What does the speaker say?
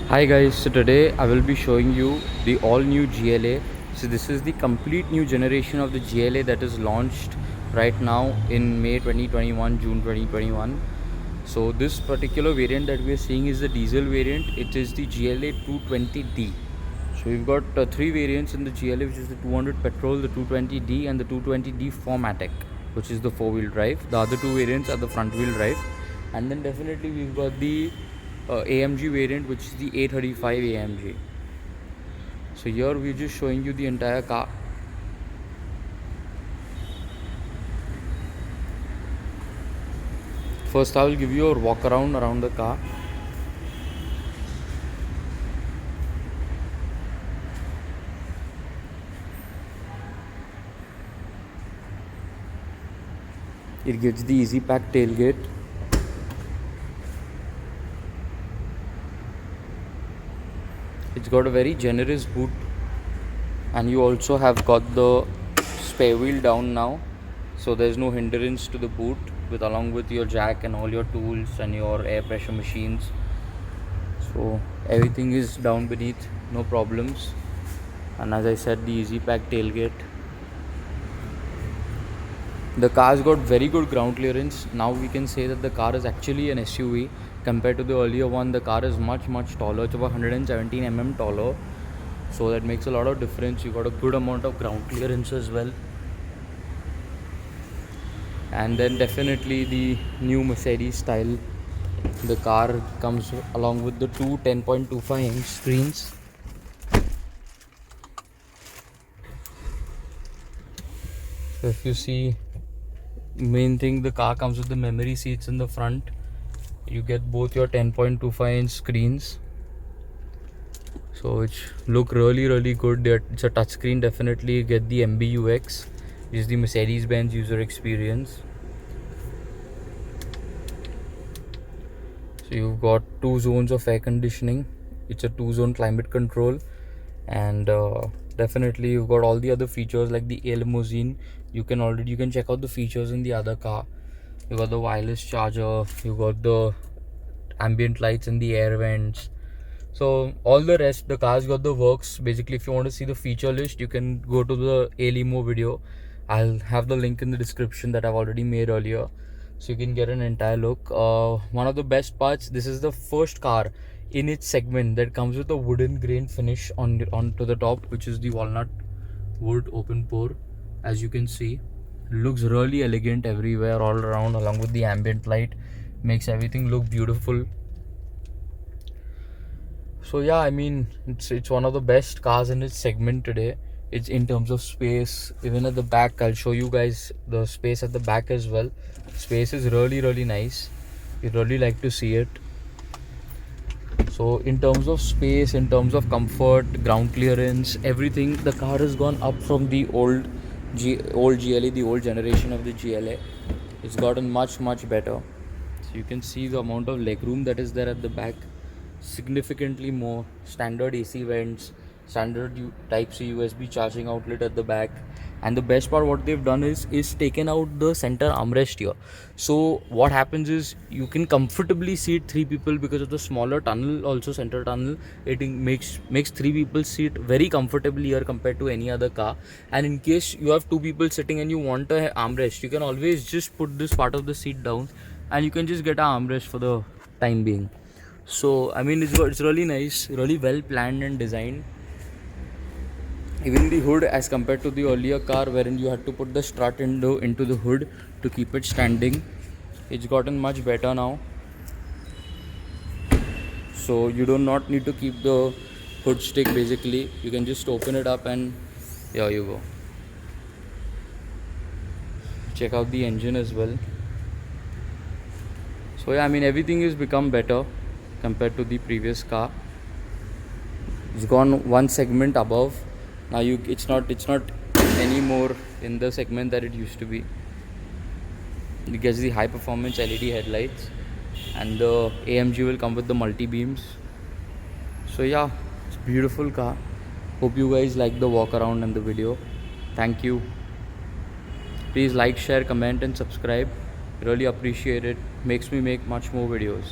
Hi guys, so today I will be showing you the all new GLA. So this is the complete new generation of the GLA that is launched right now in May 2021, June 2021. So this particular variant that we are seeing is the diesel variant. It is the GLA 220D. So we've got three variants in the GLA, which is the 200 petrol, the 220D and the 220D Formatic, which is the four-wheel drive. The other two variants are the front-wheel drive. And then definitely we've got the AMG variant, which is the A35 AMG. So here we're just showing you the entire car. First I will give you a walk around the car. It gives the easy pack tailgate. It's got a very generous boot, and you also have got the spare wheel down now, so there's no hindrance to the boot, with along with your jack and all your tools and your air pressure machines. So everything is down beneath, no problems. And as I said, the easy pack tailgate. The car's got very good ground clearance. Now we can say that the car is actually an SUV compared to the earlier one. The car is much taller. It's about 117 mm taller, so that makes a lot of difference. You got a good amount of ground clearance as well. And then definitely the new Mercedes style. The car comes along with the two 10.25 inch screens. So if you see, main thing, the car comes with the memory seats in the front. You get both your 10.25 inch screens, so which look really good. It's a touchscreen. Definitely you get the MBUX, which is the Mercedes-Benz user experience. So you've got 2 zones of air conditioning. It's a 2-zone climate control, and definitely you've got all the other features like the limousine. You can check out the features in the other car. You got the wireless charger, you got the ambient lights and the air vents. So all the rest, the car's got the works. Basically, if you want to see the feature list, you can go to the A-Limo video. I'll have the link in the description that I've already made earlier, so you can get an entire look. One of the best parts, this is the first car in its segment that comes with a wooden grain finish onto the top, which is the walnut wood open pore. As you can see, looks really elegant everywhere, all around, along with the ambient light, makes everything look beautiful. So yeah, I mean, it's one of the best cars in its segment today. It's in terms of space. Even at the back, I'll show you guys the space at the back as well. Space is really nice. You really like to see it. So in terms of space, in terms of comfort, ground clearance, everything, the car has gone up from the old GLA, the old generation of the GLA. It's gotten much better. So you can see the amount of legroom that is there at the back, significantly more. Standard AC vents, standard type C USB charging outlet at the back. And the best part, what they've done is taken out the center armrest here. So what happens is you can comfortably seat 3 people because of the smaller tunnel, also center tunnel. It makes 3 people seat very comfortably here compared to any other car. And in case you have 2 people sitting and you want a armrest, you can always just put this part of the seat down and you can just get an armrest for the time being. So I mean, it's really nice, really well planned and designed. Even the hood, as compared to the earlier car wherein you had to put the strut into the hood to keep it standing, it's gotten much better now. So you do not need to keep the hood stick. Basically, you can just open it up and here you go. Check out the engine as well. So yeah, I mean, everything has become better compared to the previous car. It's gone one segment above. Now it's not anymore in the segment that it used to be. It gets the high performance LED headlights, and the AMG will come with the multi beams. So yeah, it's a beautiful car. Hope you guys like the walk around and the video. Thank you. Please like, share, comment and subscribe. Really appreciate it. Makes me make much more videos.